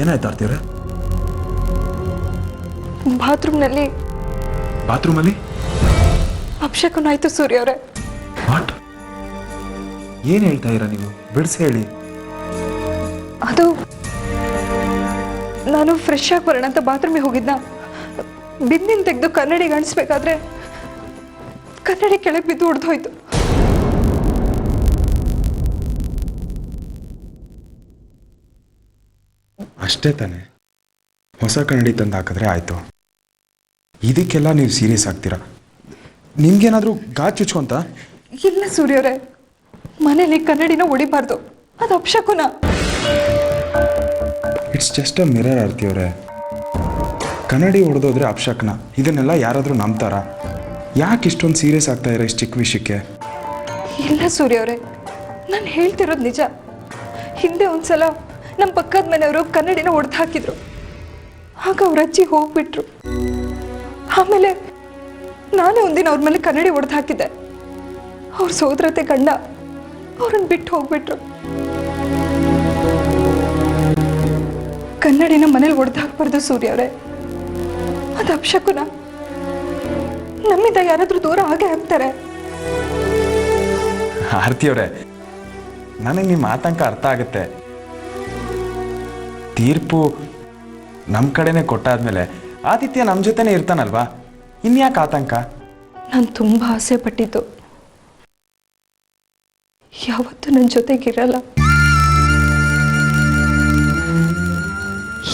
ಏನಾಯ್ತು ಆರ್ತಿಯವ್ರೆ? ಬಾತ್ರೂಮಲ್ಲಿ ಅಪಶಕುನ ಆಯ್ತು ಸೂರ್ಯ ಅವರೇ. ವಾಟ್? ಏನು ಹೇಳ್ತಾ ಇರ ನೀವು? ಬಿಡಿಸಿ ಹೇಳಿ. ಅದು ನಾನು ಫ್ರೆಶ್ ಆಗಿ ಬರೋಣ ಅಂತ ಬಾತ್ರೂಮಿಗೆ ಹೋಗಿದ್ದ. ಬಿಂದಿನ ತೆಗೆದು ಕನ್ನಡಿಗೆ ಅಣಿಸ್ಬೇಕಾದ್ರೆ ಕನ್ನಡಿ ಕೆಳಗೆ ಬಿದ್ದು ಹೊಡೆದೋಯ್ತು. ಅಷ್ಟೇ ತಾನೆ, ಹೊಸ ಕನ್ನಡಿ ತಂದು ಹಾಕಿದ್ರೆ ಆಯಿತು. ಇದಕ್ಕೆಲ್ಲ ನೀವು ಸೀರಿಯಸ್ ಆಗ್ತೀರಾ? ನಿಮ್ಗೇನಾದರೂ ಗಾಜು ಚುಚ್ಕೊಂತ? ಇಲ್ಲ ಸೂರ್ಯವರೇ, ಮನೇಲಿ ಕನ್ನಡಿನ ಹೊಡಿಬಾರ್ದು, ಅದು ಅಪಶಕುನ. ಇಟ್ಸ್ ಜಸ್ಟ್ ಅ ಮಿರರ್ ಆರ್ತಿಯವ್ರೆ. ಕನ್ನಡಿ ಹೊಡೆದೋದ್ರೆ ಅಪಶಕನ, ಇದನ್ನೆಲ್ಲ ಯಾರಾದರೂ ನಂಬ್ತಾರಾ? ಯಾಕೆ ಇಷ್ಟೊಂದು ಸೀರಿಯಸ್ ಆಗ್ತಾ ಇರೋ ಇಷ್ಟು ಚಿಕ್ಕ ವಿಷಯಕ್ಕೆ? ಇಲ್ಲ ಸೂರ್ಯವರೇ, ನಾನು ಹೇಳ್ತಿರೋದು ನಿಜ. ಹಿಂದೆ ಒಂದ್ಸಲ ನಮ್ಮ ಪಕ್ಕದ ಮನೆಯವರು ಕನ್ನಡಿನ ಹೊಡೆದು ಹಾಕಿದ್ರು. ಆಗ ಅವ್ರ ಅಜ್ಜಿ ಹೋಗ್ಬಿಟ್ರು. ಆಮೇಲೆ ನಾನೇ ಒಂದಿನ ಅವ್ರ ಮೇಲೆ ಕನ್ನಡಿ ಹೊಡೆದು ಹಾಕಿದ್ದೆ. ಅವ್ರ ಸೋದರತೆ ಗಂಡ ಅವ್ರನ್ನ ಬಿಟ್ಟು ಹೋಗ್ಬಿಟ್ರು. ಕನ್ನಡಿನ ಮನೇಲಿ ಹೊಡೆದು ಹಾಕ್ಬಾರ್ದು ಸೂರ್ಯವರೇ, ಅದು ಅಪಶಕುನ. ನಮ್ಮಿಂದ ಯಾರಾದ್ರೂ ದೂರ ಹಾಗೆ ಆಗ್ತಾರೆ. ಆರ್ತಿಯವ್ರೆ, ನನಗೆ ನಿಮ್ಮ ಆತಂಕ ಅರ್ಥ ಆಗುತ್ತೆ. ತೀರ್ಪು ನಮ್ಮ ಕಡೆನೇ ಕೊಟ್ಟಾದ್ಮೇಲೆ ಆದಿತ್ಯ ನಮ್ಮ ಜೊತೆನೇ ಇರ್ತಾನಲ್ವಾ, ಇನ್ಯಾಕೆ ಆತಂಕ? ನಾನು ತುಂಬ ಆಸೆ ಪಟ್ಟಿದ್ದು ಯಾವತ್ತೂ ನನ್ನ ಜೊತೆಗಿರಲ್ಲ.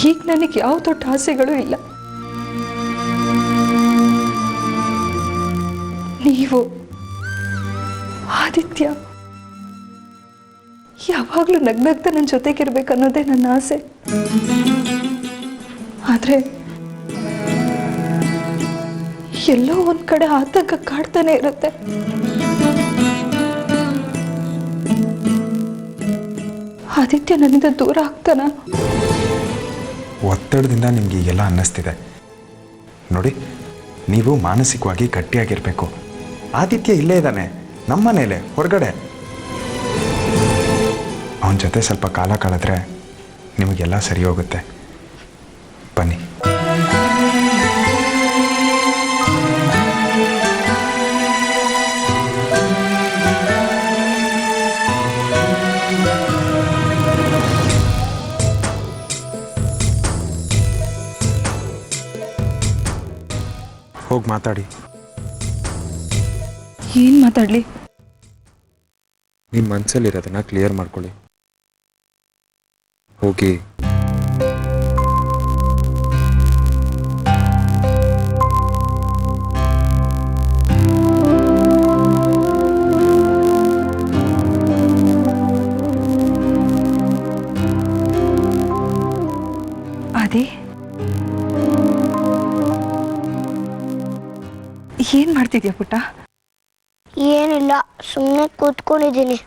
ಈಗ ನನಗೆ ಯಾವ ದೊಡ್ಡ ಆಸೆಗಳು ಇಲ್ಲ. ನೀವು ಆದಿತ್ಯ ಯಾವಾಗಲೂ ನಗ್ನಗ್ತಾ ನನ್ನ ಜೊತೆಗಿರ್ಬೇಕನ್ನೋದೇ ನನ್ನ ಆಸೆ. ಆದರೆ ಎಲ್ಲೋ ಒಂದ್ ಕಡೆ ಆತಂಕ ಕಾಡ್ತಾನೆ ಇರುತ್ತೆ. ಆದಿತ್ಯ ನನ್ನಿಂದ ದೂರ ಆಗ್ತಾನ? ಒತ್ತಡದಿಂದ ನಿಮ್ಗೆ ಈಗೆಲ್ಲ ಅನ್ನಿಸ್ತಿದೆ ನೋಡಿ. ನೀವು ಮಾನಸಿಕವಾಗಿ ಗಟ್ಟಿಯಾಗಿರ್ಬೇಕು. ಆದಿತ್ಯ ಇಲ್ಲೇ ಇದ್ದಾನೆ, ನಮ್ಮನೇಲೆ, ಹೊರಗಡೆ. ಅವನ ಜೊತೆ ಸ್ವಲ್ಪ ಕಾಲ ಕಳೆದ್ರೆ ನಿಮಗೆಲ್ಲ ಸರಿ ಹೋಗುತ್ತೆ. ಬನ್ನಿ. ಹೋಗಿ ಮಾತಾಡಿ. ಏನ್ ಮಾತಾಡ್ಲಿ? ನಿಮ್ಮ ಮನಸ್ಸಲ್ಲಿರೋದನ್ನ ಕ್ಲಿಯರ್ ಮಾಡ್ಕೊಳ್ಳಿ. ಹೋಗಿ. ಅದೇ ಏನ್ ಮಾಡ್ತಿದ್ಯಾ ಪುಟ್ಟ? ಏನಿಲ್ಲ, ಸುಮ್ಮನೆ ಕೂತ್ಕೊಂಡಿದ್ದೀನಿ.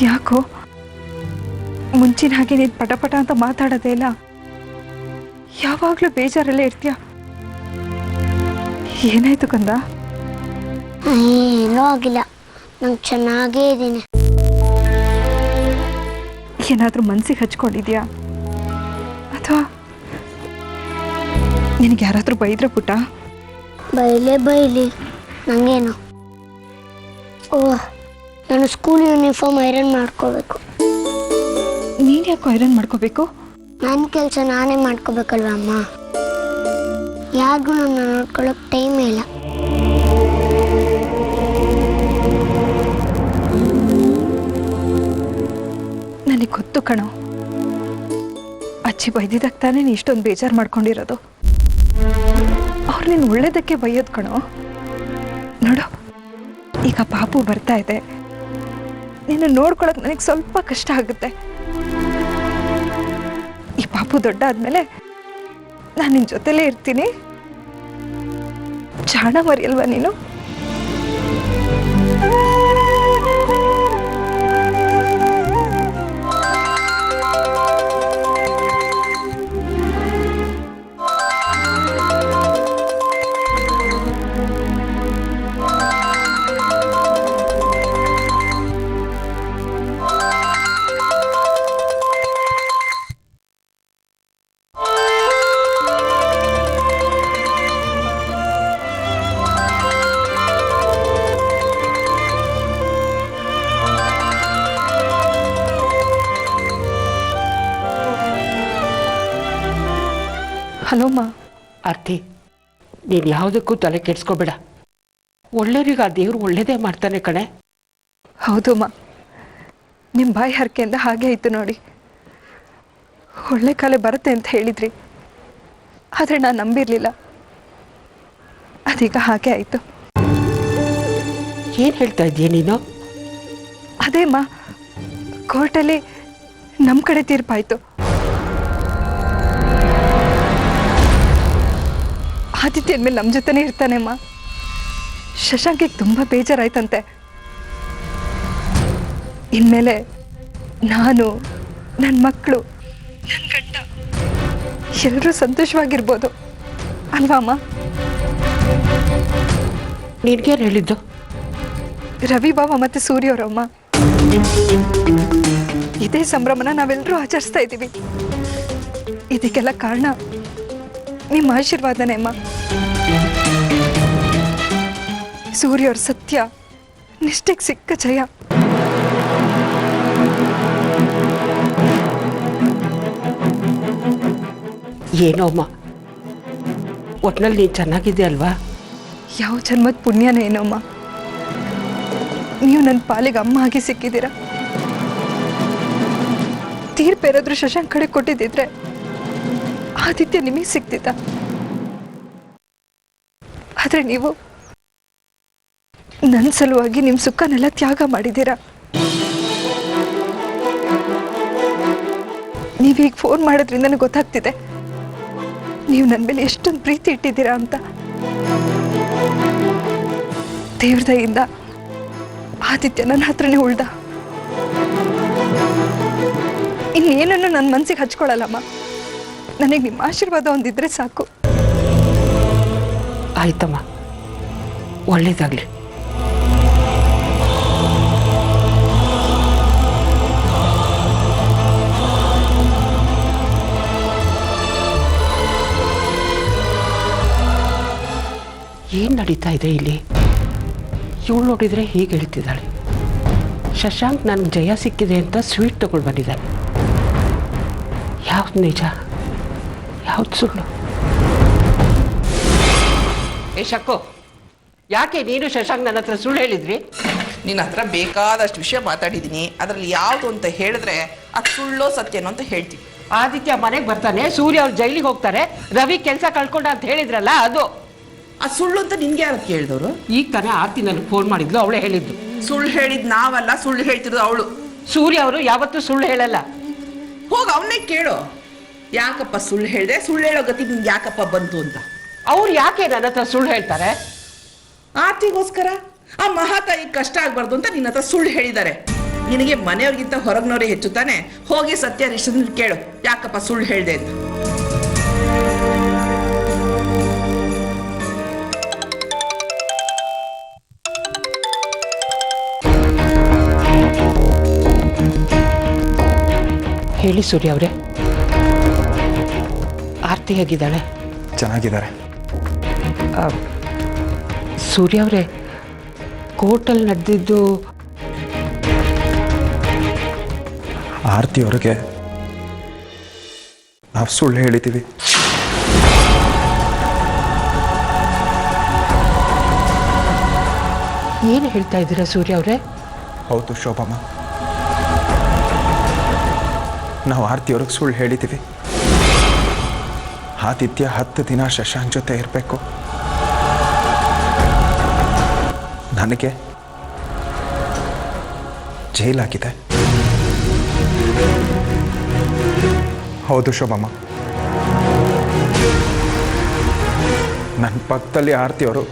ಯಾಕೋ ಮುಂಚಿನ ಹಾಗೆ ನೀನು ಪಟ ಪಟ ಅಂತ ಮಾತಾಡೋದೇ ಇಲ್ಲ? ಯಾವಾಗಲೂ ಬೇಜಾರಲ್ಲೇ ಇರ್ತೀಯ. ಏನಾಯ್ತು ಕಂದ? ಏನೂ ಆಗಿಲ್ಲ, ನಂಗೆ ಚೆನ್ನಾಗೇ ಇದ್ದೀನಿ. ಏನಾದರೂ ಮನ್ಸಿಗೆ ಹಚ್ಕೊಂಡಿದ್ಯಾ? ಅಥವಾ ನಿನಗೆ ಯಾರಾದರೂ ಬೈದ್ರೆ ಪುಟ್ಟ? ಬೈಲಿ ನಂಗೇನು. ಓಹ್, ನಾನು ಸ್ಕೂಲ್ ಯೂನಿಫಾರ್ಮ್ ಐರನ್ ಮಾಡ್ಕೋಬೇಕು. ನೀನು ಯಾಕೆ ಐರನ್ ಮಾಡ್ಕೋಬೇಕು? ನನ್ನ ಕೆಲಸ ನಾನೇ ಮಾಡ್ಕೋಬೇಕಲ್ವ ಅಮ್ಮ. ಯಾರಿಗೂ ನನ್ನ ನೋಡ್ಕೊಳ್ಳೋಕೆ ಟೈಮೇ ಇಲ್ಲ. ನನಗೆ ಗೊತ್ತು ಕಣೋ, ಅಜ್ಜಿ ಬೈದಿದ್ದಕ್ಕೆ ತಾನೇ ನೀನು ಇಷ್ಟೊಂದು ಬೇಜಾರು ಮಾಡ್ಕೊಂಡಿರೋದು. ಅವ್ರು ನೀನು ಒಳ್ಳೇದಕ್ಕೆ ಬೈಯೋದು ಕಣೋ. ನೋಡು, ಈಗ ಪಾಪು ಬರ್ತಾ ಇದೆ, ನಿನ್ನ ನೋಡ್ಕೊಳಕ್ ನನಗೆ ಸ್ವಲ್ಪ ಕಷ್ಟ ಆಗುತ್ತೆ. ಈ ಪಾಪು ದೊಡ್ಡ ಆದ್ಮೇಲೆ ನಾನು ನಿನ್ನ ಜೊತೆಲೇ ಇರ್ತೀನಿ. ಜಾಣ ಮರಿಯಲ್ವಾ ನೀನು? ಹಲೋ ಮಾ. ಆರ್ತಿ, ನೀನು ಯಾವುದಕ್ಕೂ ತಲೆ ಕೆಡಿಸ್ಕೋಬೇಡ. ಒಳ್ಳೆಯವರಿಗೆ ಆ ದೇವರು ಒಳ್ಳೇದೇ ಮಾಡ್ತಾನೆ ಕಣೆ. ಹೌದು ಮಾ, ನಿಮ್ಮ ಬಾಯಿ ಹರಕೆಯಿಂದ ಹಾಗೆ ಆಯಿತು ನೋಡಿ. ಒಳ್ಳೆ ಕಾಲ ಬರುತ್ತೆ ಅಂತ ಹೇಳಿದ್ರಿ, ಆದರೆ ನಾನು ನಂಬಿರಲಿಲ್ಲ. ಅದೀಗ ಹಾಗೆ ಆಯಿತು. ಏನು ಹೇಳ್ತಾ ಇದೀಯ ನೀನು? ಅದೇ ಮಾ, ಕೋರ್ಟಲ್ಲಿ ನಮ್ಮ ಕಡೆ ತೀರ್ಪಾಯಿತು. ಆದಿತ್ಯ ಮೇಲೆ ನಮ್ಮ ಜೊತೆನೇ ಇರ್ತಾನೆ ಅಮ್ಮ. ಶಶಾಂಕಿಗೆ ತುಂಬ ಬೇಜಾರಾಯ್ತಂತೆ. ಇನ್ಮೇಲೆ ನಾನು, ನನ್ನ ಮಕ್ಕಳು, ನನ್ನ ಗಂಡ ಎಲ್ಲರೂ ಸಂತೋಷವಾಗಿರ್ಬೋದು ಅಲ್ವಾ ಅಮ್ಮ? ನಿನ್ಗೇನು ಹೇಳಿದ್ದು? ರವಿ ಬಾಬಾ ಮತ್ತು ಸೂರ್ಯ ಅವರಮ್ಮ. ಇದೇ ಸಂಭ್ರಮನ ನಾವೆಲ್ಲರೂ ಆಚರಿಸ್ತಾ ಇದ್ದೀವಿ. ಇದಕ್ಕೆಲ್ಲ ಕಾರಣ ನಿಮ್ಮ ಆಶೀರ್ವಾದನೇ ಅಮ್ಮ. ಸೂರ್ಯ ಅವ್ರ ಸತ್ಯ ನಿಷ್ಠೆಗೆ ಸಿಕ್ಕ ಜಯ. ಏನೋ ಅಮ್ಮ, ಒಟ್ನಲ್ಲಿ ನೀನು ಚೆನ್ನಾಗಿದೆ ಅಲ್ವಾ? ಯಾವ ಜನ್ಮದ ಪುಣ್ಯನೇ ಏನೋಮ್ಮ, ನೀವು ನನ್ನ ಪಾಲಿಗೆ ಅಮ್ಮ ಆಗಿ ಸಿಕ್ಕಿದ್ದೀರ. ತೀರ್ಪೇರಾದ್ರೂ ಶಶಾಂಕ್ ಕಡೆ ಕೊಟ್ಟಿದ್ದಿದ್ರೆ ಆದಿತ್ಯ ನಿಮಗೆ ಸಿಕ್ತಿದ್ದ. ಆದ್ರೆ ನೀವು ನನ್ನ ಸಲುವಾಗಿ ನಿಮ್ಮ ಸುಖನೆಲ್ಲ ತ್ಯಾಗ ಮಾಡಿದ್ದೀರಾ. ನೀವೀಗ ಫೋನ್ ಮಾಡೋದ್ರಿಂದ ನನಗೆ ಗೊತ್ತಾಗ್ತಿದೆ ನೀವು ನನ್ನ ಮೇಲೆ ಎಷ್ಟೊಂದು ಪ್ರೀತಿ ಇಟ್ಟಿದ್ದೀರಾ ಅಂತ. ದೇವ್ರ ದಯಿಂದ ಆದಿತ್ಯ ನನ್ನ ಹತ್ರನೇ ಉಳ್ದ. ಇನ್ನೇನನ್ನು ನನ್ನ ಮನಸ್ಸಿಗೆ ಹಚ್ಕೊಳ್ಳಲ್ಲಮ್ಮ. ನನಗೆ ನಿಮ್ಮ ಆಶೀರ್ವಾದ ಒಂದಿದ್ರೆ ಸಾಕು. ಆಯ್ತಮ್ಮ, ಒಳ್ಳೇದಾಗಲಿ. ಏನು ನಡೀತಾ ಇದೆ ಇಲ್ಲಿ? ಇವಳು ನೋಡಿದರೆ ಹೀಗೆ ಹೇಳ್ತಿದ್ದಾಳೆ, ಶಶಾಂಕ್ ನನಗೆ ಜಯ ಸಿಕ್ಕಿದೆ ಅಂತ ಸ್ವೀಟ್ ತಗೊಂಡು ಬಂದಿದ್ದಾನೆ. ಯಾವ್ದು ನಿಜ, ಯಾವ್ದು ಸುಳ್ಳು? ಏ ಶಕ್ಕು, ಯಾಕೆ ನೀನು ಶಶಾಂಕ್ ನನ್ನ ಹತ್ರ ಸುಳ್ಳು ಹೇಳಿದ್ರಿ? ನಿನ್ನ ಹತ್ರ ಬೇಕಾದಷ್ಟು ವಿಷಯ ಮಾತಾಡಿದ್ದೀನಿ. ಅದರಲ್ಲಿ ಯಾವುದು ಅಂತ ಹೇಳಿದ್ರೆ ಅದು ಸುಳ್ಳೋ ಸತ್ಯನೋ ಅಂತ ಹೇಳ್ತೀವಿ. ಆದಿತ್ಯ ಮನೆಗೆ ಬರ್ತಾನೆ, ಸೂರ್ಯ ಅವ್ರು ಜೈಲಿಗೆ ಹೋಗ್ತಾರೆ, ರವಿ ಕೆಲಸ ಕಳ್ಕೊಂಡ ಅಂತ ಹೇಳಿದ್ರಲ್ಲ ಅದು. ಆ ಸುಳ್ಳು ಅಂತ ನಿನ್ಗೆ ಯಾರು ಕೇಳಿದವರು? ಈಗ ತಾನೇ ಆರ್ತಿ ನನಗೆ ಫೋನ್ ಮಾಡಿದ್ಲು, ಅವಳೇ ಹೇಳಿದ್ದು. ಸುಳ್ಳು ಹೇಳಿದ್ ನಾವಲ್ಲ, ಸುಳ್ಳು ಹೇಳ್ತಿರೋದು ಅವಳು. ಸೂರ್ಯ ಅವರು ಯಾವತ್ತೂ ಸುಳ್ಳು ಹೇಳಲ್ಲ. ಹೋಗಿ ಅವನ್ನೇ ಕೇಳು, ಯಾಕಪ್ಪ ಸುಳ್ಳು ಹೇಳಿದೆ, ಸುಳ್ಳು ಹೇಳೋ ಗತಿ ನಿಮ್ಗೆ ಯಾಕಪ್ಪ ಬಂತು ಅಂತ. ಅವ್ರು ಯಾಕೆ ನನ್ನ ಹತ್ರ ಸುಳ್ಳು ಹೇಳ್ತಾರೆ? ಆರ್ತಿಗೋಸ್ಕರ, ಆ ಮಹಾತಾಯಿ ಕಷ್ಟ ಆಗ್ಬಾರ್ದು ಅಂತ ನಿನ್ನ ಹತ್ರ ಸುಳ್ಳು ಹೇಳಿದ್ದಾರೆ. ನಿನಗೆ ಮನೆಯವ್ರಿಗಿಂತ ಹೊರಗ್ನವರೇ ಹೆಚ್ಚು ತಾನೆ. ಹೋಗಿ ಸತ್ಯ ನಿಷ್ಠ ಕೇಳು, ಯಾಕಪ್ಪ ಸುಳ್ಳು ಹೇಳಿದೆ ಅಂತ. ಹೇಳಿ ಸೂರ್ಯ ಅವರೇ, ಆರ್ತಿ ಹೇಗಿದ್ದಾಳೆ? ಚೆನ್ನಾಗಿದ್ದಾರೆ. ಸೂರ್ಯ ಅವರೇ, ಕೋರ್ಟಲ್ಲಿ ನಡೆದಿದ್ದು ಆರ್ತಿ ಅವ್ರಿಗೆ ನಾವು ಸುಳ್ಳು ಹೇಳಿದ್ದೀವಿ. ಏನು ಹೇಳ್ತಾ ಇದ್ದೀರಾ ಸೂರ್ಯ ಅವರೇ? ಹೌದು ಶೋಭಮ್ಮ, ನಾವು ಆರ್ತಿಯವ್ರಿಗೆ ಸುಳ್ಳು ಹೇಳಿದ್ದೀವಿ. ಆದಿತ್ಯ 10 ದಿನ ಶಶಾಂಕ್ ಜೊತೆ ಇರಬೇಕು. ನನಗೆ ಜೈಲಾಗಿದೆ. ಹೌದು ಶೋಭಮ್ಮ, ನನ್ನ ಪಕ್ಕದಲ್ಲಿ ಆರ್ತಿಯವರು,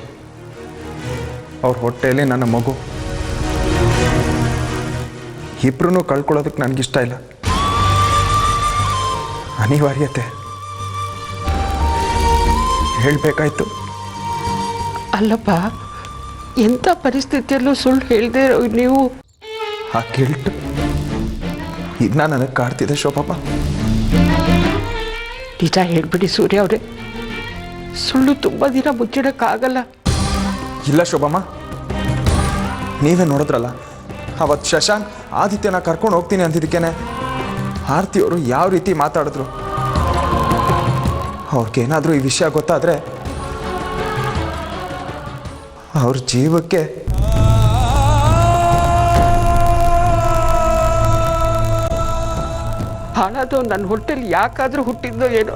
ಅವ್ರ ಹೊಟ್ಟೆಯಲ್ಲಿ ನನ್ನ ಮಗು. ಇಬ್ರು ಕಳ್ಕೊಳ್ಳೋದಕ್ಕೆ ನನಗಿಷ್ಟ ಇಲ್ಲ. ಅನಿವಾರ್ಯತೆ ಹೇಳಬೇಕಾಯ್ತು. ಅಲ್ಲಪ್ಪ, ಎಂಥ ಪರಿಸ್ಥಿತಿಯಲ್ಲೂ ಸುಳ್ಳು ಹೇಳಿದೆ ನೀವು. ಆ ಗಿಲ್ಟ್ ಇನ್ನ ನನಗೆ ಕಾಡ್ತಿದೆ ಶೋಭಮ್ಮ. ನಿಜ ಹೇಳ್ಬಿಡಿ ಸೂರ್ಯ ಅವರೇ, ಸುಳ್ಳು ತುಂಬ ದಿನ ಮುಚ್ಚಿಡಕ್ಕಾಗಲ್ಲ. ಇಲ್ಲ ಶೋಭಮ್ಮ, ನೀವೇ ನೋಡಿದ್ರಲ್ಲ ಅವತ್ತು ಶಶಾಂಕ್ ಆದಿತ್ಯನ ಕರ್ಕೊಂಡು ಹೋಗ್ತೀನಿ ಅಂತಿದ್ದಕ್ಕೇನೆ ಆರ್ತಿಯವರು ಯಾವ ರೀತಿ ಮಾತಾಡಿದ್ರು. ಅವ್ರಿಗೇನಾದರೂ ಈ ವಿಷಯ ಗೊತ್ತಾದರೆ ಅವ್ರ ಜೀವಕ್ಕೆ ಹಾಳಾದೋ ನನ್ನ ಹೊಟ್ಟೆಲಿ ಯಾಕಾದ್ರೂ ಹುಟ್ಟಿದ್ದೋ ಏನೋ,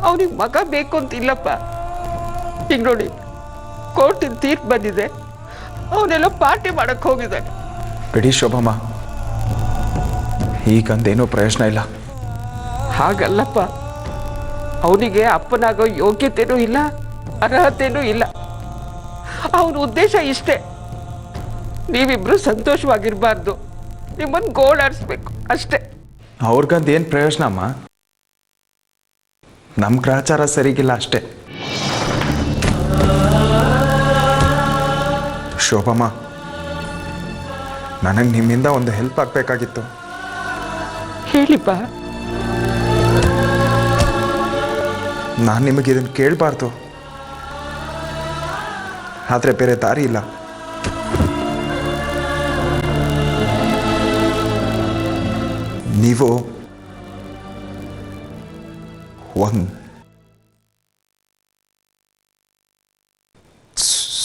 ಅವನಿಗೆ ಮಗ ಬೇಕು ಅಂತ ಇಲ್ಲಪ್ಪ. ಈಗ ನೋಡಿ, ಕೋರ್ಟಿನ ತೀರ್ಪು ಬಂದಿದೆ, ಅವನೆಲ್ಲ ಪಾರ್ಟಿ ಮಾಡಕ್ಕೆ ಹೋಗಿದ್ದಾನೆ. ಬಿಡಿ ಶೋಭಮ್ಮ, ಈಗಂದೇನೂ ಪ್ರಯೋಜನ ಇಲ್ಲ. ಹಾಗಲ್ಲಪ್ಪ, ಅವನಿಗೆ ಅಪ್ಪನಾಗೋ ಯೋಗ್ಯತೆನೂ ಇಲ್ಲ, ಅರ್ಹತೆನೂ ಇಲ್ಲ. ಅವನ ಉದ್ದೇಶ ಇಷ್ಟೇ, ನೀವಿಬ್ರು ಸಂತೋಷವಾಗಿರಬಾರ್ದು, ನಿಮ್ಮನ್ನು ಗೋಳಾಡಿಸ್ಬೇಕು ಅಷ್ಟೇ. ಅವ್ರಿಗಂದೇನು ಪ್ರಯೋಜನ ಅಮ್ಮ? ನಮ್ಮ ಗ್ರಹಚಾರ ಸರಿಗಿಲ್ಲ ಅಷ್ಟೇ. ಶೋಭಮ್ಮ, ನನಗೆ ನಿಮ್ಮಿಂದ ಒಂದು ಹೆಲ್ಪ್ ಆಗಬೇಕಾಗಿತ್ತು. ಹೇಳಿಪ್ಪ. ನಾನು ನಿಮಗೆ ಇದನ್ನು ಕೇಳಬಾರ್ದು, ಆದರೆ ಬೇರೆ ದಾರಿ ಇಲ್ಲ. ನೀವು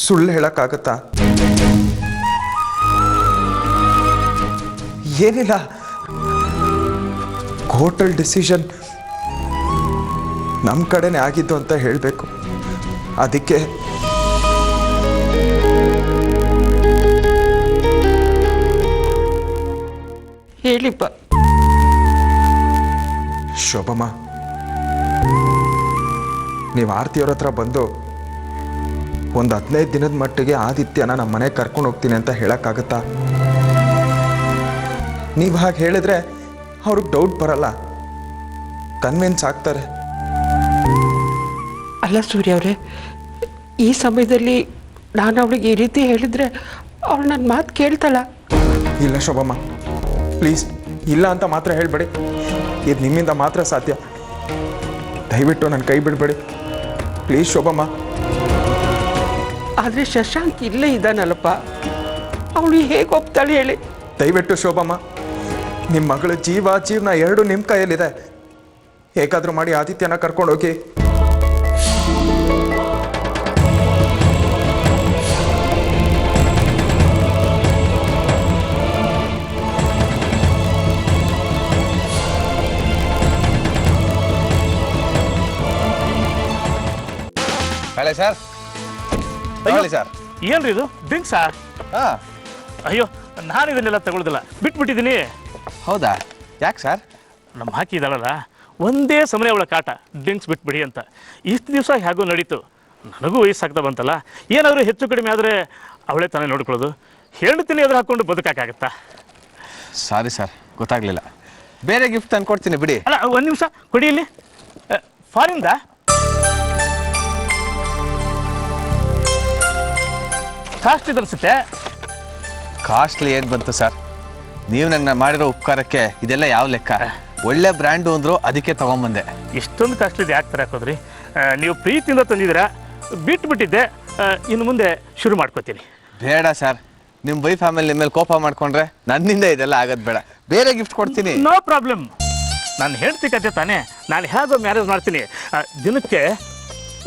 ಸುಳ್ಳು ಹೇಳಕ್ಕಾಗತ್ತಾ? ಏನಿಲ್ಲ, ಕೋರ್ಟಲ್ ಡಿಸಿಷನ್ ನಮ್ಮ ಕಡೆನೇ ಆಗಿದ್ದು ಅಂತ ಹೇಳಬೇಕು. ಅದಕ್ಕೆ ಹೇಳಿಪ್ಪ. ಶೋಭಮ್ಮ, ನೀವು ಆರ್ತಿಯವ್ರ ಹತ್ರ ಬಂದು ಒಂದು 15 ದಿನದ ಮಟ್ಟಿಗೆ ಆದಿತ್ಯನ ನಮ್ಮ ಮನೆಗೆ ಕರ್ಕೊಂಡು ಹೋಗ್ತೀನಿ ಅಂತ ಹೇಳೋಕ್ಕಾಗತ್ತಾ? ನೀವು ಹಾಗೆ ಹೇಳಿದ್ರೆ ಅವ್ರಿಗೆ ಡೌಟ್ ಬರಲ್ಲ, ಕನ್ವಿನ್ಸ್ ಆಗ್ತಾರೆ. ಅಲ್ಲ ಸೂರ್ಯ ಅವರೇ, ಈ ಸಮಯದಲ್ಲಿ ನಾನು ಅವಳಿಗೆ ಈ ರೀತಿ ಹೇಳಿದ್ರೆ ಅವಳು ನನ್ನ ಮಾತು ಕೇಳ್ತಾಳ? ಇಲ್ಲ ಶೋಭಮ್ಮ, ಪ್ಲೀಸ್ ಇಲ್ಲ ಅಂತ ಮಾತ್ರ ಹೇಳಬೇಡಿ. ಇದು ನಿಮ್ಮಿಂದ ಮಾತ್ರ ಸಾಧ್ಯ. ದಯವಿಟ್ಟು ನನ್ನ ಕೈ ಬಿಡಬೇಡಿ ಪ್ಲೀಸ್ ಶೋಭಮ್ಮ. ಆದರೆ ಶಶಾಂಕ್ ಇಲ್ಲೇ ಇದ್ದಾನಲ್ಲಪ್ಪ, ಅವಳು ಹೇಗೆ ಒಪ್ತಾಳೆ ಹೇಳಿ? ದಯವಿಟ್ಟು ಶೋಭಮ್ಮ, ನಿಮ್ಮ ಮಗಳ ಜೀವನ ಎರಡು ನಿಮ್ಮ ಕೈಯಲ್ಲಿದೆ. ಹೇಗಾದರೂ ಮಾಡಿ ಆದಿತ್ಯನ ಕರ್ಕೊಂಡೋಗಿ. ಹೇಳಿ ಸರ್. ಹೇಳಿ ಸರ್. ಏನ್ರಿ ಇದು ಡ್ರಿಂಕ್ಸಾ? ಹಾಂ. ಅಯ್ಯೋ, ನಾನು ಇದನ್ನೆಲ್ಲ ತಗೊಳ್ಳೋದಿಲ್ಲ, ಬಿಟ್ಬಿಟ್ಟಿದ್ದೀನಿ. ಹೌದಾ? ಯಾಕೆ ಸರ್? ನಮ್ಮ ಹಾಕಿದಾಳಲ್ಲ, ಒಂದೇ ಸಮಯ ಅವಳ ಕಾಟ, ಡ್ರಿಂಕ್ಸ್ ಬಿಟ್ಬಿಡಿ ಅಂತ. ಇಷ್ಟು ದಿವಸ ಹೇಗೋ ನಡೀತು, ನನಗೂ ವಯಸ್ಸಾಗ್ತಾ ಬಂತಲ್ಲ, ಏನಾದರೂ ಹೆಚ್ಚು ಕಡಿಮೆ ಆದರೆ ಅವಳೇ ತಾನೇ ನೋಡ್ಕೊಳ್ಳೋದು. ಹೇಳ್ತೀನಿ ಅದ್ರ ಹಾಕ್ಕೊಂಡು ಬದುಕಾಗತ್ತಾ? ಸಾರಿ ಸರ್, ಗೊತ್ತಾಗಲಿಲ್ಲ. ಬೇರೆ ಗಿಫ್ಟ್ ತಂದ್ಕೊಡ್ತೀನಿ ಬಿಡಿ. ಅಲ್ಲ, ಒಂದು ನಿಮಿಷ ಕೊಡಿ. ಇಲ್ಲಿ ಫಾರಿನ್ದ? ಕಾಸ್ಟ್ ಇದೆ ಅನಿಸುತ್ತೆ. ಕಾಸ್ಟ್ಲಿ ಏನು ಬಂತು ಸರ್? ನೀವು ನನ್ನ ಮಾಡಿರೋ ಉಪಕಾರಕ್ಕೆ ಇದೆಲ್ಲ ಯಾವ ಲೆಕ್ಕ? ಒಳ್ಳೆ ಬ್ರ್ಯಾಂಡು ಅಂದರು, ಅದಕ್ಕೆ ತೊಗೊಂಬಂದೆ. ಇಷ್ಟೊಂದು ಕಾಸ್ಟ್ಲಿ ಯಾಕೆ ತರ ಹಾಕೋದ್ರಿ? ನೀವು ಪ್ರೀತಿಯಿಂದ ತಂದಿದ್ದೀರಾ, ಬಿಟ್ಬಿಟ್ಟಿದ್ದೆ. ಇನ್ನು ಮುಂದೆ ಶುರು ಮಾಡ್ಕೋತೀನಿ. ಬೇಡ ಸರ್, ನಿಮ್ಮ ವೈಫ್ ಆಮೇಲೆ ನಿಮ್ಮ ಮೇಲೆ ಕೋಪ ಮಾಡ್ಕೊಂಡ್ರೆ ನನ್ನಿಂದ ಇದೆಲ್ಲ ಆಗೋದು ಬೇಡ. ಬೇರೆ ಗಿಫ್ಟ್ ಕೊಡ್ತೀನಿ. No problem. ನಾನು ಹೇಳ್ತಿ ಕತೆ ತಾನೇ, ನಾನು ಹೇಗೋ ಮ್ಯಾರೇಜ್ ಮಾಡ್ತೀನಿ. ದಿನಕ್ಕೆ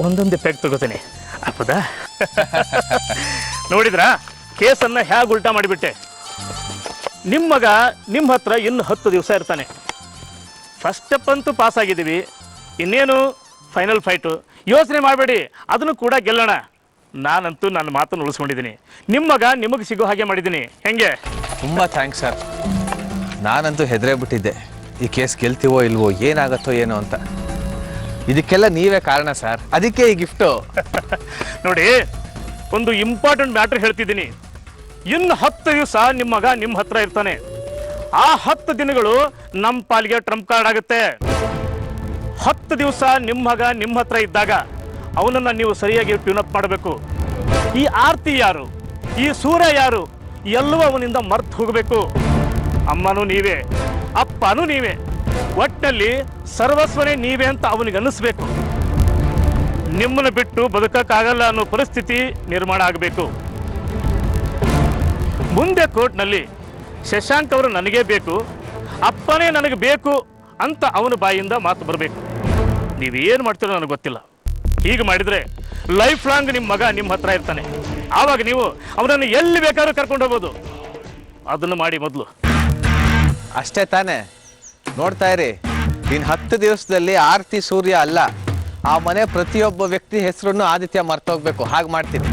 ಒಂದೊಂದು ಪೆಗ್ ತಗೋತೀನಿ. ಅಪ್ಪದ ನೋಡಿದ್ರಾ ಕೇಸನ್ನು ಹೇಗೆ ಉಲ್ಟಾ ಮಾಡಿಬಿಟ್ಟೆ? ನಿಮ್ಮ ಮಗ ನಿಮ್ಮ ಹತ್ರ ಇನ್ನು 10 ದಿವಸ ಇರ್ತಾನೆ. ಫಸ್ಟ್ ಸ್ಟೆಪ್ ಅಂತೂ ಪಾಸ್ ಆಗಿದ್ದೀವಿ, ಇನ್ನೇನು ಫೈನಲ್ ಫೈಟು. ಯೋಚನೆ ಮಾಡಬೇಡಿ, ಅದನ್ನು ಕೂಡ ಗೆಲ್ಲೋಣ. ನಾನಂತೂ ನನ್ನ ಮಾತನ್ನು ಉಳಿಸ್ಕೊಂಡಿದ್ದೀನಿ. ನಿಮ್ಮ ಮಗ ನಿಮಗೆ ಸಿಗೋ ಹಾಗೆ ಮಾಡಿದ್ದೀನಿ. ಹೆಂಗೆ? ತುಂಬ ಥ್ಯಾಂಕ್ಸ್ ಸರ್. ನಾನಂತೂ ಹೆದರೇ ಬಿಟ್ಟಿದ್ದೆ, ಈ ಕೇಸ್ ಗೆಲ್ತೀವೋ ಇಲ್ವೋ, ಏನಾಗತ್ತೋ ಏನೋ ಅಂತ. ಇದಕ್ಕೆಲ್ಲ ನೀವೇ ಕಾರಣ ಸರ್, ಅದಕ್ಕೆ ಈ ಗಿಫ್ಟು. ನೋಡಿ, ಒಂದು ಇಂಪಾರ್ಟೆಂಟ್ ಮ್ಯಾಟ್ರ್ ಹೇಳ್ತಿದ್ದೀನಿ. ಇನ್ನು 10 ದಿವಸ ನಿಮ್ಮ ಮಗ ನಿಮ್ಮ ಹತ್ರ ಇರ್ತಾನೆ. ಆ 10 ದಿನಗಳು ನಮ್ಮ ಪಾಲಿಗೆ ಟ್ರಂಪ್ ಕಾರ್ಡ್ ಆಗುತ್ತೆ. 10 ದಿವಸ ನಿಮ್ಮ ಮಗ ನಿಮ್ಮ ಹತ್ರ ಇದ್ದಾಗ ಅವನನ್ನು ನೀವು ಸರಿಯಾಗಿ ಟ್ಯೂನಪ್ ಮಾಡಬೇಕು. ಈ ಆರ್ತಿ ಯಾರು, ಈ ಸೂರ್ಯ ಯಾರು, ಎಲ್ಲವೂ ಅವನಿಂದ ಮರ್ತು ಹೋಗಬೇಕು. ಅಮ್ಮನೂ ನೀವೇ, ಅಪ್ಪನೂ ನೀವೇ, ಒಟ್ಟಿನಲ್ಲಿ ಸರ್ವಸ್ವನೇ ನೀವೇ ಅಂತ ಅವನಿಗೆ ಅನ್ನಿಸ್ಬೇಕು. ನಿಮ್ಮನ್ನು ಬಿಟ್ಟು ಬದುಕಕ್ಕಾಗಲ್ಲ ಅನ್ನೋ ಪರಿಸ್ಥಿತಿ ನಿರ್ಮಾಣ ಆಗಬೇಕು. ಮುಂದೆ ಕೋರ್ಟ್ನಲ್ಲಿ ಶಶಾಂಕ್ ಅವರು ನನಗೇ ಬೇಕು, ಅಪ್ಪನೇ ನನಗೆ ಬೇಕು ಅಂತ ಅವನ ಬಾಯಿಂದ ಮಾತು ಬರಬೇಕು. ನೀವೇನು ಮಾಡ್ತೀರೋ ನನಗೆ ಗೊತ್ತಿಲ್ಲ. ಹೀಗೆ ಮಾಡಿದರೆ ಲೈಫ್ ಲಾಂಗ್ ನಿಮ್ಮ ಮಗ ನಿಮ್ಮ ಹತ್ರ ಇರ್ತಾನೆ. ಆವಾಗ ನೀವು ಅವನನ್ನು ಎಲ್ಲಿ ಬೇಕಾದ್ರೂ ಕರ್ಕೊಂಡು ಹೋಗ್ಬೋದು. ಅದನ್ನು ಮಾಡಿ ಮೊದಲು. ಅಷ್ಟೇ ತಾನೇ. ನೋಡ್ತಾ ಇರಿ, ಇನ್ನು 10 ದಿವಸದಲ್ಲಿ ಆರತಿ ಸೂರ್ಯ ಅಲ್ಲ, ಆ ಮನೆ ಪ್ರತಿಯೊಬ್ಬ ವ್ಯಕ್ತಿ ಹೆಸರನ್ನು ಆದಿತ್ಯ ಮರ್ತೋಗ್ಬೇಕು. ಹಾಗೆ ಮಾಡ್ತೀನಿ.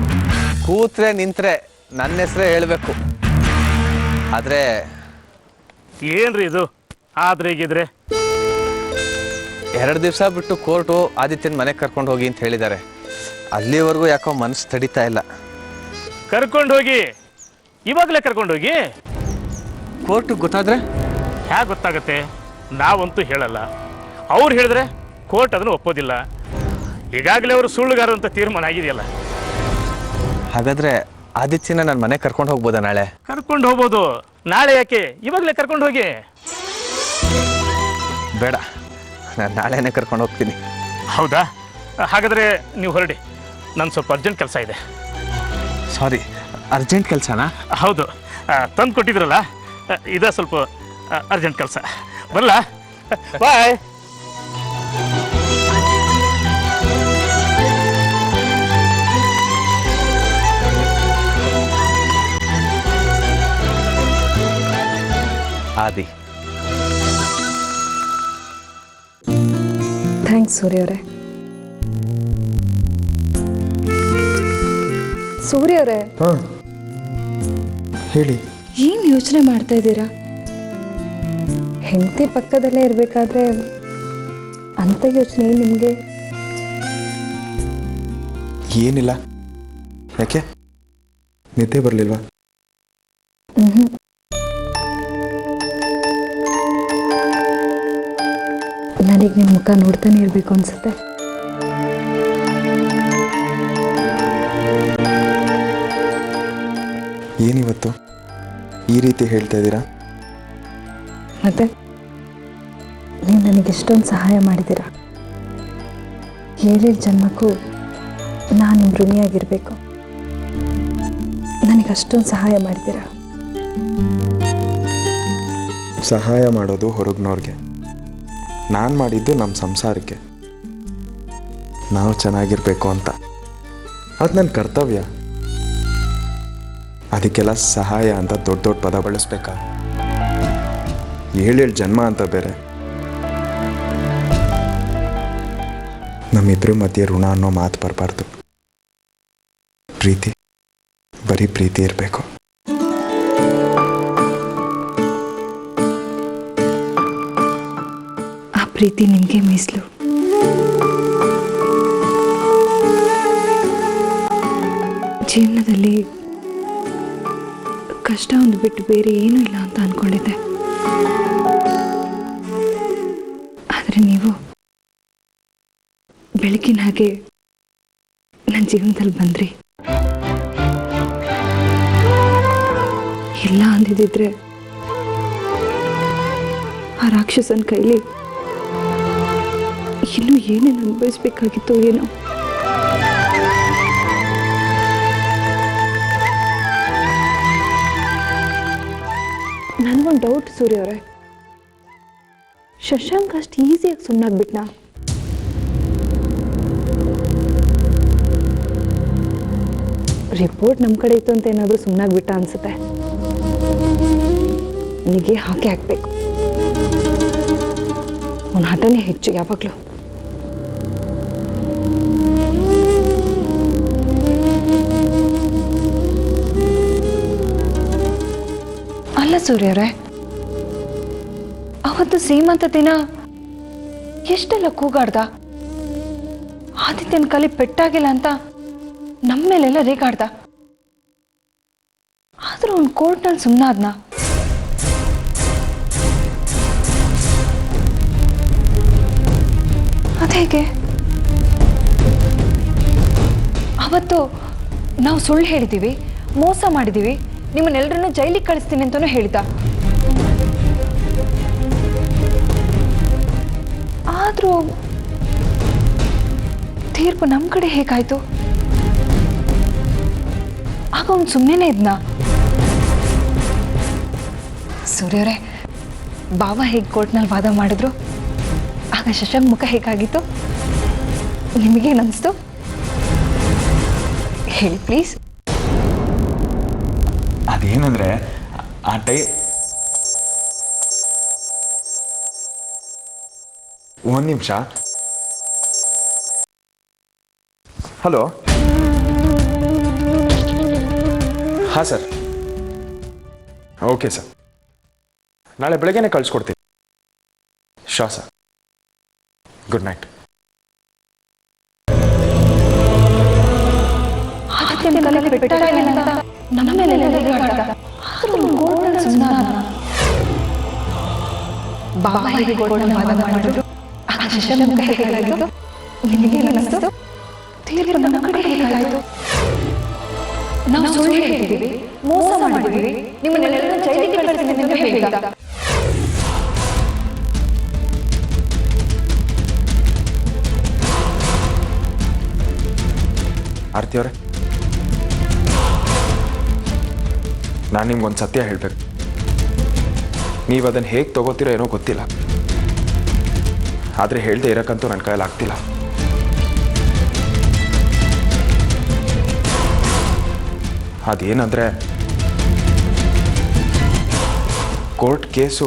ಕೂತ್ರೆ ನಿಂತ್ರೆ ನನ್ನ ಹೆಸರೇ ಹೇಳಬೇಕು. ಆದರೆ ಏನ್ರಿ ಇದು ಆದ್ರೆ ಹೀಗಿದ್ರೆ? 2 ದಿವಸ ಬಿಟ್ಟು ಕೋರ್ಟು ಆದಿತ್ಯನ ಮನೆಗೆ ಕರ್ಕೊಂಡು ಹೋಗಿ ಅಂತ ಹೇಳಿದ್ದಾರೆ. ಅಲ್ಲಿವರೆಗೂ ಯಾಕೋ ಮನಸ್ಸು ತಡಿತಾ ಇಲ್ಲ. ಕರ್ಕೊಂಡು ಹೋಗಿ, ಇವಾಗಲೇ ಕರ್ಕೊಂಡು ಹೋಗಿ. ಕೋರ್ಟಿಗೆ ಗೊತ್ತಾದ್ರೆ ಹೇಗೆ ಗೊತ್ತಾಗತ್ತೆ? ನಾವಂತೂ ಹೇಳಲ್ಲ. ಅವ್ರು ಹೇಳಿದ್ರೆ ಕೋರ್ಟ್ ಅದನ್ನು ಒಪ್ಪೋದಿಲ್ಲ. ಈಗಾಗಲೇ ಅವರು ಸುಳ್ಳುಗಾರ ಅಂತ ತೀರ್ಮಾನ ಆಗಿದೆಯಲ್ಲ. ಹಾಗಾದ್ರೆ ಆದಿತ್ಯನ ನನ್ನ ಮನೆಗೆ ಕರ್ಕೊಂಡು ಹೋಗ್ಬೋದಾ ನಾಳೆ? ಕರ್ಕೊಂಡು ಹೋಗ್ಬೋದು. ನಾಳೆ ಯಾಕೆ, ಇವಾಗಲೇ ಕರ್ಕೊಂಡು ಹೋಗಿ. ಬೇಡ, ನಾನು ನಾಳೆನೇ ಕರ್ಕೊಂಡು ಹೋಗ್ತೀನಿ. ಹೌದಾ? ಹಾಗಾದರೆ ನೀವು ಹೊರಡಿ, ನನ್ನ ಸ್ವಲ್ಪ ಅರ್ಜೆಂಟ್ ಕೆಲಸ ಇದೆ. ಸಾರಿ, ಅರ್ಜೆಂಟ್ ಕೆಲಸನಾ? ಹೌದು, ತಂದು ಕೊಟ್ಟಿದ್ರಲ್ಲ, ಇದೇ ಸ್ವಲ್ಪ ಅರ್ಜೆಂಟ್ ಕೆಲಸ. ಬರಲ್ಲ, ಬಾಯ್. ಆದಿ, ಥ್ಯಾಂಕ್ಸ್ ಸೂರ್ಯ ಅವರೇ. ಸೂರ್ಯ ಅವರೇ, ಹಾಂ ಹೇಳಿ. ಏನು ಯೋಚನೆ ಮಾಡ್ತಾ ಇದ್ದೀರಾ? ಹೆಂಡತಿ ಪಕ್ಕದಲ್ಲೇ ಇರಬೇಕಾದ್ರೆ ಅಂಥ ಯೋಚನೆ ನಿಮಗೆ? ಏನಿಲ್ಲ. ಯಾಕೆ, ನಿದ್ದೆ ಬರಲಿಲ್ವಾ? ನನಗೆ ನಿಮ್ಮ ಮುಖ ನೋಡ್ತಾನೆ ಇರಬೇಕು ಅನ್ಸುತ್ತೆ. ಏನಿವತ್ತು ಈ ರೀತಿ ಹೇಳ್ತಾ ಇದ್ದೀರಾ? ಮತ್ತೆ ನೀವು ನನಗೆ ಎಷ್ಟೊಂದು ಸಹಾಯ ಮಾಡಿದ್ದೀರಾ. 7 ಜನ್ಮಕ್ಕೂ ನಾನು ನಿಮ್ಮ ಋಣಿಯಾಗಿರಬೇಕು. ನನಗೆ ಅಷ್ಟೊಂದು ಸಹಾಯ ಮಾಡಿದ್ದೀರಾ. ಸಹಾಯ ಮಾಡೋದು ಹೊರಗ್ನವ್ರಿಗೆ, ನಾನು ಮಾಡಿದ್ದು ನಮ್ಮ ಸಂಸಾರಕ್ಕೆ. ನಾವು ಚೆನ್ನಾಗಿರ್ಬೇಕು ಅಂತ. ಅದು ನನ್ನ ಕರ್ತವ್ಯ. ಅದಕ್ಕೆಲ್ಲ ಸಹಾಯ ಅಂತ ದೊಡ್ಡ ದೊಡ್ಡ ಪದ ಬಳಸ್ಬೇಕಾ? 7 ಜನ್ಮ ಅಂತ ಬೇರೆ. ನಮ್ಮಿಬ್ಬರ ಮಧ್ಯೆ ಋಣ ಅನ್ನೋ ಮಾತು ಬರಬಾರ್ದು. ಪ್ರೀತಿ, ಬರೀ ಪ್ರೀತಿ ಇರಬೇಕು. ಆ ಪ್ರೀತಿ ನಿಮಗೆ ಮೀಸಲು. ಜೀವನದಲ್ಲಿ ಕಷ್ಟ ಒಂದು ಬಿಟ್ಟು ಬೇರೆ ಏನೂ ಇಲ್ಲ ಅಂತ ಅಂದ್ಕೊಂಡಿದ್ದೆ. ಆದರೆ ನೀವು ಬೆಳಕಿನ ಹಾಗೆ ನನ್ನ ಜೀವನದಲ್ಲಿ ಬಂದ್ರಿ. ಇಲ್ಲ ಅಂದಿದ್ದಿದ್ರೆ ಆ ರಾಕ್ಷಸನ ಕೈಲಿ ಇನ್ನೂ ಏನೇನು ಅನುಭವಿಸ್ಬೇಕಾಗಿತ್ತು ಏನೋ. ನನಗೊಂದು ಡೌಟ್ ಸೂರ್ಯ ಅವರೇ, ಶಶಾಂಕ್ ಅಷ್ಟು ಈಸಿಯಾಗಿ ಸುಮ್ಮನಾಗ್ಬಿಟ್ನಾ? ರಿಪೋರ್ಟ್ ನಮ್ಮ ಕಡೆ ಇತ್ತು ಅಂತ ಏನಾದರೂ ಸುಮ್ಮನಾಗ್ಬಿಟ್ಟ ಅನ್ಸುತ್ತೆ. ನಿನಗೆ ಹಾಕಿ ಹಾಕಬೇಕು. ಅವನ ಹಠನೇ ಹೆಚ್ಚು ಯಾವಾಗಲೂ. ಅಲ್ಲ ಸೂರ್ಯರೇ, ಅವತ್ತು ಸೀಮಂತ ದಿನ ಎಷ್ಟೆಲ್ಲ ಕೂಗಾಡ್ದ. ಆದಿತ್ಯನ ಕಲಿ ಪೆಟ್ಟಾಗಿಲ್ಲ ಅಂತ ನಮ್ಮ ಮೇಲೆಲ್ಲ ರೇಗಾಡ್ದ. ಆದ್ರೂ ಅವ್ನು ಕೋರ್ಟ್ನಲ್ಲಿ ಸುಮ್ಮನಾದ್ನ. ಅದೇಗೆ? ಅವತ್ತು ನಾವು ಸುಳ್ಳು ಹೇಳಿದ್ದೀವಿ, ಮೋಸ ಮಾಡಿದ್ದೀವಿ, ನಿಮ್ಮನ್ನೆಲ್ಲರನ್ನು ಜೈಲಿಗೆ ಕಳಿಸ್ತೀನಿ ಅಂತಲೂ ಹೇಳಿದ. ಆದರೂ ತೀರ್ಪು ನಮ್ಮ ಕಡೆ ಹೇಗಾಯ್ತು? ಆಗ ಅವ್ನು ಸುಮ್ಮನೆ ಇದ್ನ. ಸೂರ್ಯರೇ, ಬಾವ ಹೇಗೆ ಕೋರ್ಟ್ನಲ್ಲಿ ವಾದ ಮಾಡಿದ್ರು, ಆಗ ಶಶಾಂಕ್ ಮುಖ ಹೇಗಾಗಿತ್ತು? ನಿಮಗೇನು ಅನಿಸ್ತು ಹೇಳಿ ಪ್ಲೀಸ್. ಅದೇನಂದ್ರೆ ಆ ಒಂದು ನಿಮಿಷ. ಹಲೋ. ಹಾಂ ಸರ್. ಓಕೆ ಸರ್, ನಾಳೆ ಬೆಳಗ್ಗೆನೆ ಕಳಿಸ್ಕೊಡ್ತೀನಿ. ಶಾ ಸರ್. Good night. ನಾವು ಸುಳ್ಳು ಹೇಳಿದ್ದೀವಿ, ಮೋಸ ಮಾಡಿದ್ದೀವಿ, ನಿಮ್ಮನ್ನೆಲ್ಲ ಜೈಲಿಗೆ ಕಳಿಸ್ತೀನಿ ಅಂತ ಹೇಳಿದ. ಆರತಿ ಅವರೇ, ನಾನು ನಿಮ್ಗೊಂದು ಸತ್ಯ ಹೇಳಬೇಕು. ನೀವು ಅದನ್ನು ಹೇಗೆ ತಗೋತೀರೋ ಏನೋ ಗೊತ್ತಿಲ್ಲ, ಆದರೆ ಹೇಳ್ದೆ ಇರೋಕ್ಕಂತೂ ನನ್ನ ಕೈಯಲ್ಲಿ ಆಗ್ತಿಲ್ಲ. ಅದೇನಂದರೆ ಕೋರ್ಟ್ ಕೇಸು